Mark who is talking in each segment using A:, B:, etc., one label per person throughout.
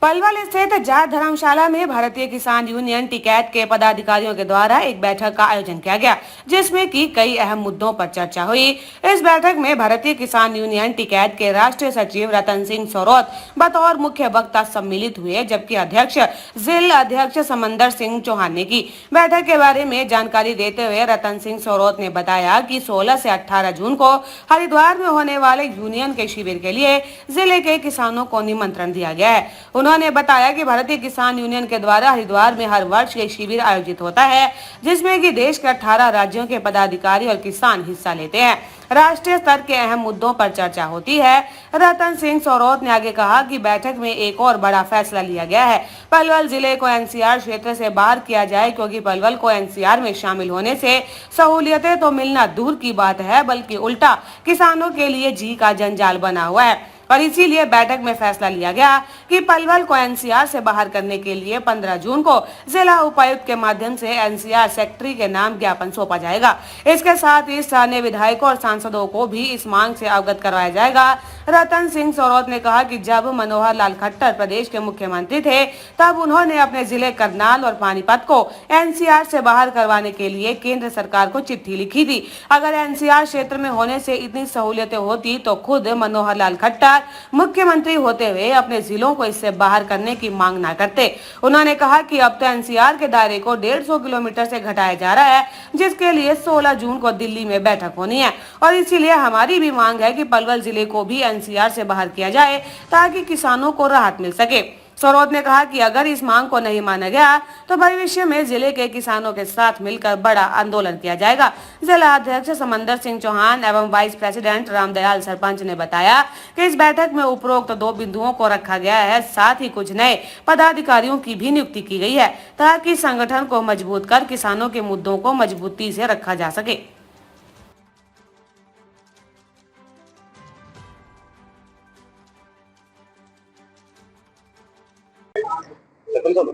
A: पलवल स्थित जाट धर्मशाला में भारतीय किसान यूनियन टिकैत के पदाधिकारियों के द्वारा एक बैठक का आयोजन किया गया, जिसमें की कई अहम मुद्दों पर चर्चा हुई। इस बैठक में भारतीय किसान यूनियन टिकैत के राष्ट्रीय सचिव रतन सिंह सोरोत बतौर मुख्य वक्ता सम्मिलित हुए, जबकि अध्यक्ष जिला अध्यक्ष समंदर सिंह चौहान ने की। बैठक के बारे में जानकारी देते हुए रतन सिंह सोरोत ने बताया कि 16 से 18 जून को हरिद्वार में होने वाले यूनियन के शिविर के लिए जिले के किसानों को निमंत्रण दिया गया है। उन्होंने बताया कि भारतीय किसान यूनियन के द्वारा हरिद्वार में हर वर्ष ये शिविर आयोजित होता है, जिसमें कि देश के 18 राज्यों के पदाधिकारी और किसान हिस्सा लेते हैं। राष्ट्रीय स्तर के अहम मुद्दों पर चर्चा होती है। रतन सिंह सोरोत ने आगे कहा कि बैठक में एक और बड़ा फैसला लिया गया है। पलवल जिले को एनसीआर क्षेत्र से बाहर किया जाए, क्योंकि पलवल को एनसीआर में शामिल होने से सहूलियतें तो मिलना दूर की बात है, बल्कि उल्टा किसानों के लिए जी का जंजाल बना हुआ है। और इसीलिए बैठक में फैसला लिया गया कि पलवल को एनसीआर से बाहर करने के लिए 15 जून को जिला उपायुक्त के माध्यम से एनसीआर सेक्रेटरी के नाम ज्ञापन सौंपा जाएगा। इसके साथ ही स्थानीय विधायकों और सांसदों को भी इस मांग से अवगत करवाया जाएगा। रतन सिंह सोरोत ने कहा कि जब मनोहर लाल खट्टर प्रदेश के मुख्यमंत्री थे, तब उन्होंने अपने जिले करनाल और पानीपत को एनसीआर से बाहर करवाने के लिए केंद्र सरकार को चिट्ठी लिखी थी। अगर एनसीआर क्षेत्र में होने से इतनी सहूलियतें होती तो खुद मनोहर लाल खट्टर मुख्यमंत्री होते हुए अपने जिलों को इससे बाहर करने की मांग न करते। उन्होंने कहा कि अब तो एनसीआर के दायरे को 150 किलोमीटर से घटाया जा रहा है, जिसके लिए 16 जून को दिल्ली में बैठक होनी है। और इसीलिए हमारी भी मांग है कि पलवल जिले को भी एनसीआर से बाहर किया जाए, ताकि किसानों को राहत मिल सके। सोरोत ने कहा कि अगर इस मांग को नहीं माना गया तो भविष्य में जिले के किसानों के साथ मिलकर बड़ा आंदोलन किया जाएगा। जिला अध्यक्ष समंदर सिंह चौहान एवं वाइस प्रेसिडेंट रामदयाल सरपंच ने बताया कि इस बैठक में उपरोक्त 2 बिंदुओं को रखा गया है। साथ ही कुछ नए पदाधिकारियों की भी नियुक्ति की गई है, ताकि संगठन को मजबूत कर किसानों के मुद्दों को मजबूती से रखा जा सके।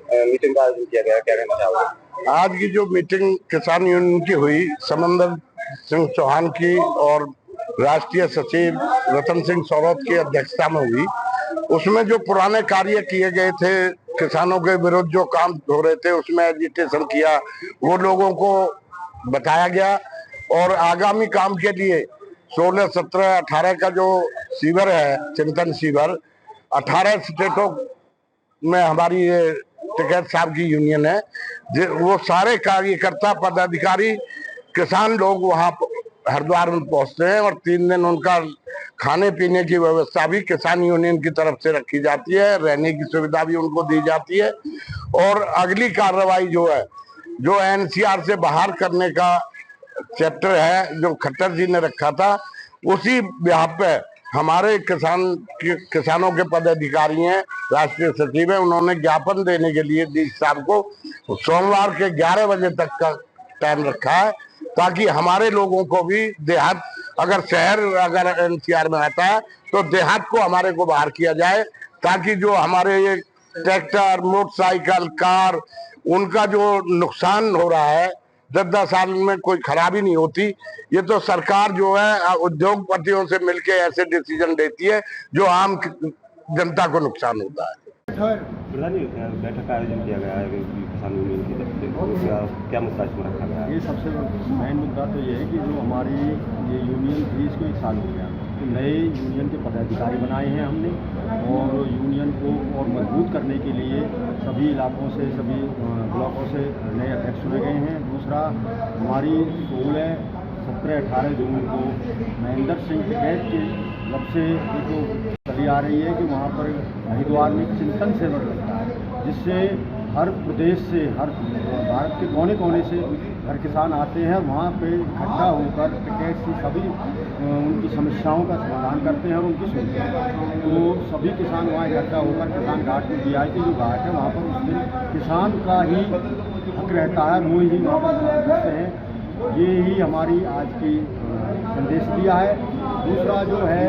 B: मीटिंग का आयोजन किया गया, क्या कहना चाहोगे?
C: आज की जो मीटिंग किसान यूनियन की हुई, समंदर सिंह चौहान की और राष्ट्रीय सचिव रतन सिंह सोरोत की अध्यक्षता में हुई, उसमें जो पुराने कार्य किए गए थे, किसानों के विरुद्ध जो काम हो रहे थे, उसमें एजिटेशन किया, वो लोगों को बताया गया। और आगामी काम के लिए 16, 17, 18 का जो शिविर है, चिंतन शिविर, 18 स्टेटों में हमारी ये टिकैत साहब की यूनियन है, वो सारे कार्यकर्ता पदाधिकारी किसान लोग वहाँ हरिद्वार में पहुँचते हैं और 3 दिन उनका खाने पीने की व्यवस्था भी किसान यूनियन की तरफ से रखी जाती है, रहने की सुविधा भी उनको दी जाती है। और अगली कार्रवाई जो है, जो एनसीआर से बाहर करने का चैप्टर है, जो खट्टर जी ने रखा था, उसी ब्याह पे हमारे किसानों के पदाधिकारी हैं, राष्ट्रीय सचिव है, उन्होंने ज्ञापन देने के लिए डीसी साहब को सोमवार के 11 बजे तक का टाइम रखा है, ताकि हमारे लोगों को भी देहात, अगर शहर अगर एनसीआर में आता है तो देहात को हमारे को बाहर किया जाए, ताकि जो हमारे ये ट्रैक्टर, मोटरसाइकिल, कार, उनका जो नुकसान हो रहा है 10-10 साल में कोई खराबी नहीं होती। ये तो सरकार जो है उद्योगपतियों से मिलके ऐसे डिसीजन देती है जो आम जनता को नुकसान होता है।
B: बैठक का आयोजन किया गया है किसान यूनियन की तरफ से, क्या मुद्दा इसमें रखा गया है?
D: ये सबसे मेन मुद्दा तो ये है कि जो हमारी ये यूनियन थी, इसको 1 साल हो गया, तो नए यूनियन के पदाधिकारी बनाए हैं हमने, और यूनियन को और मजबूत करने के लिए सभी इलाकों से, सभी ब्लॉकों से नए अध्यक्ष चुने गए हैं। दूसरा, हमारी 16, 17, 18 जून को महेंद्र सिंह टिकैत के जब से एक चली आ रही है कि वहाँ पर हरिद्वार में चिंतन शिविर लगता है, जिससे हर प्रदेश से, हर भारत के कोने कोने से हर किसान आते हैं, वहाँ पे इकट्ठा होकर टिकैत से सभी उनकी समस्याओं का समाधान करते हैं और उनकी सुनते हैं। तो सभी किसान वहाँ इकट्ठा होकर किसान घाट में DI की जो घाट है, वहाँ पर उस दिन किसान का ही हक रहता है, वो ही वहाँ पर करते हैं। ये ही हमारी आज की संदेश दिया है। दूसरा जो है,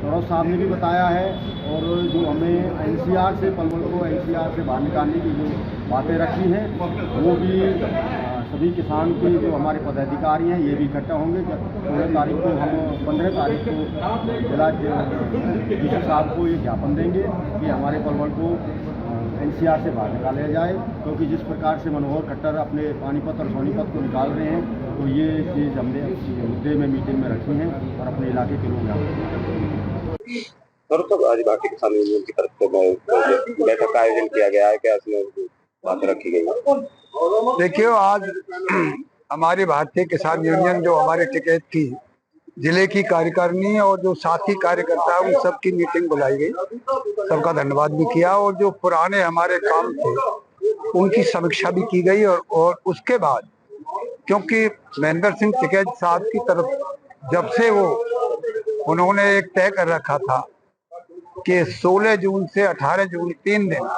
D: सौरभ साहब ने भी बताया है, और जो हमें एनसीआर से, पलवल को एनसीआर से बाहर निकालने की जो बातें रखी हैं, वो भी सभी सभी किसान के जो हमारे पदाधिकारी हैं ये भी इकट्ठा होंगे। जब 16 तारीख को हम 15 तारीख को जिला डीसी साहब को ये ज्ञापन देंगे कि हमारे पलवल को NCR से बाहर निकाला जाए, क्योंकि जिस प्रकार से मनोहर खट्टर अपने पानीपत और सोनीपत को निकाल रहे हैं, तो ये चीज़ हमने मुद्दे में मीटिंग में रखी हैं और अपने इलाके के लोग यहाँ
B: सर, तो आज भारतीय किसान यूनियन की तरफ से बैठक का आयोजन किया गया है, क्या इसमें बात रखी गई है?
E: देखिए, आज हमारी भारतीय किसान यूनियन जो हमारे टिकैत की जिले की कार्यकारिणी और जो साथी कार्यकर्ता उन सब की मीटिंग बुलाई गई, सबका धन्यवाद भी किया और जो पुराने हमारे काम थे उनकी समीक्षा भी की गई। और उसके बाद क्योंकि महेंद्र सिंह टिकैत साहब की तरफ जब से उन्होंने एक तय कर रखा था कि 16 जून से 18 जून 3 दिन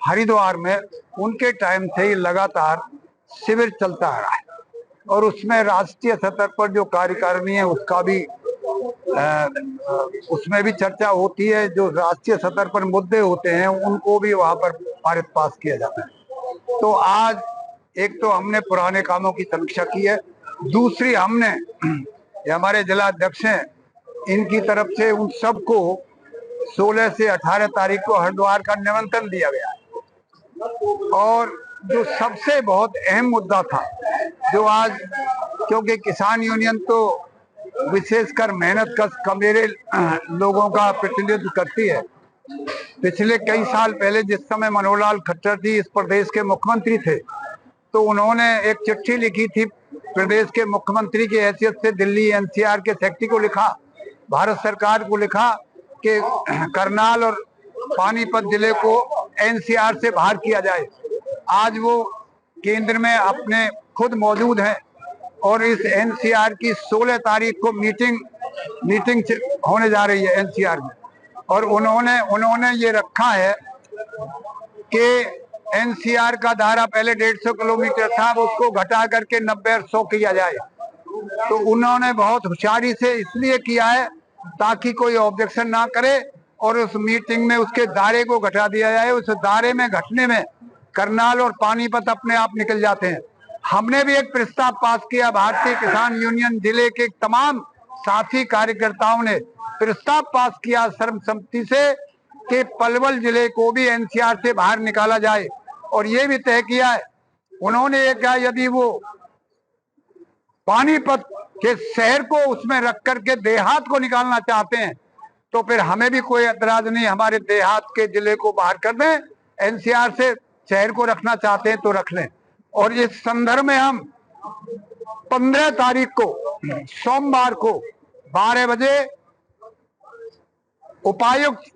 E: हरिद्वार में उनके टाइम से ही लगातार शिविर चलता आ रहा है और उसमें राष्ट्रीय स्तर पर जो कार्यकारिणी है उसका भी उसमें भी चर्चा होती है। जो राष्ट्रीय स्तर पर मुद्दे होते हैं उनको भी वहां पर पारित पास किया जाता है। तो आज एक तो हमने पुराने कामों की समीक्षा की है, दूसरी हमने हमारे जिला अध्यक्ष हैं इनकी तरफ से उन सबको 16 से 18 तारीख को हरिद्वार का निमंत्रण दिया गया है। और जो सबसे बहुत अहम मुद्दा था जो आज, क्योंकि किसान यूनियन तो विशेषकर मेहनत कश कमेरे लोगों का प्रतिनिधित्व करती है। पिछले कई साल पहले जिस समय मनोहर खट्टर जी इस प्रदेश के मुख्यमंत्री थे, तो उन्होंने एक चिट्ठी लिखी थी प्रदेश के मुख्यमंत्री की हैसियत से दिल्ली NCR के सेक्रेटरी को लिखा, भारत सरकार को लिखा कि करनाल और पानीपत जिले को NCR से बाहर किया जाए। आज वो केंद्र में अपने खुद मौजूद हैं और इस NCR की 16 तारीख को मीटिंग होने जा रही है NCR में। और उन्होंने ये रखा है कि NCR का दायरा पहले 150 किलोमीटर था, उसको घटा करके 90 और 100 किया जाए। तो उन्होंने बहुत होशियारी से इसलिए किया है ताकि कोई ऑब्जेक्शन ना करे और उस मीटिंग में उसके दायरे को घटा दिया जाए। उस दायरे में घटने में करनाल और पानीपत अपने आप निकल जाते हैं। हमने भी एक प्रस्ताव पास किया, भारतीय किसान यूनियन जिले के तमाम साथी कार्यकर्ताओं ने प्रस्ताव पास किया सर्वसम्मति से कि पलवल जिले को भी NCR से बाहर निकाला जाए। और ये भी तय किया है उन्होंने ये कहा, यदि वो पानीपत के शहर को उसमें रख करके देहात को निकालना चाहते हैं तो फिर हमें भी कोई एतराज नहीं, हमारे देहात के जिले को बाहर कर दें, NCR से शहर को रखना चाहते हैं तो रख लें। और इस संदर्भ में हम 15 तारीख को सोमवार को 12 बजे उपायुक्त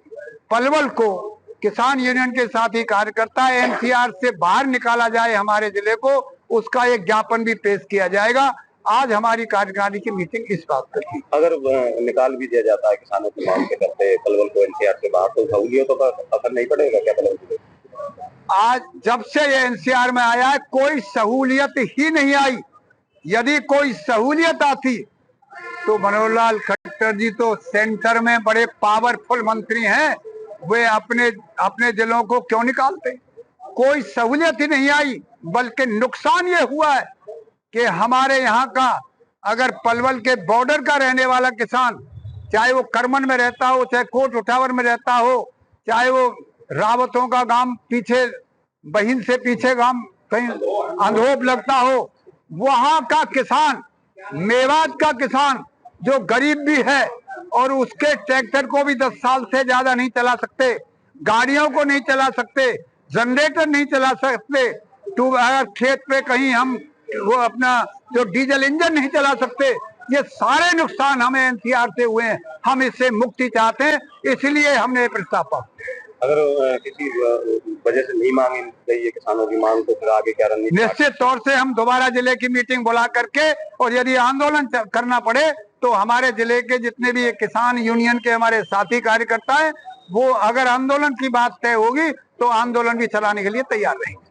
E: पलवल को किसान यूनियन के साथी कार्यकर्ता NCR से बाहर निकाला जाए हमारे जिले को, उसका एक ज्ञापन भी पेश किया जाएगा। आज हमारी कार्यकारिणी की मीटिंग इस बात पर थी।
B: अगर निकाल भी दिया जाता है किसानों की मांग के करते पलवल को NCR से बाहर, तो सहूलियतों का असर नहीं पड़ेगा क्या पलवल जिले?
E: आज जब से ये NCR में आया है कोई सहूलियत ही नहीं आई। यदि कोई सहूलियत आती तो मनोहर खट्टर जी तो सेंटर में बड़े पावरफुल मंत्री हैं, वे अपने जिलों को क्यों निकालते? कोई सहूलियत ही नहीं आई, बल्कि नुकसान ये हुआ है कि हमारे यहाँ का अगर पलवल के बॉर्डर का रहने वाला किसान, चाहे वो करमन में रहता हो, चाहे कोट उठावर में रहता हो, चाहे वो रावतों का गांव पीछे बहिन से पीछे गांव कहीं अंधोप लगता हो, वहां का किसान, मेवात का किसान जो गरीब भी है और उसके ट्रैक्टर को भी 10 साल से ज्यादा नहीं चला सकते, गाड़ियों को नहीं चला सकते, जनरेटर नहीं चला सकते, अगर खेत पे कहीं हम वो अपना जो डीजल इंजन नहीं चला सकते, ये सारे नुकसान हमें NCR से हुए हैं। हम इससे मुक्ति चाहते हैं, इसलिए हमने प्रस्ताव पास।
B: अगर किसी वजह से नहीं मांगी गई है किसानों की मांग, तो फिर आगे क्या रणनीति?
E: निश्चित तौर से हम दोबारा जिले की मीटिंग बुला करके, और यदि आंदोलन करना पड़े तो हमारे जिले के जितने भी किसान यूनियन के हमारे साथी कार्यकर्ता हैं, वो अगर आंदोलन की बात तय होगी तो आंदोलन भी चलाने के लिए तैयार रहेंगे।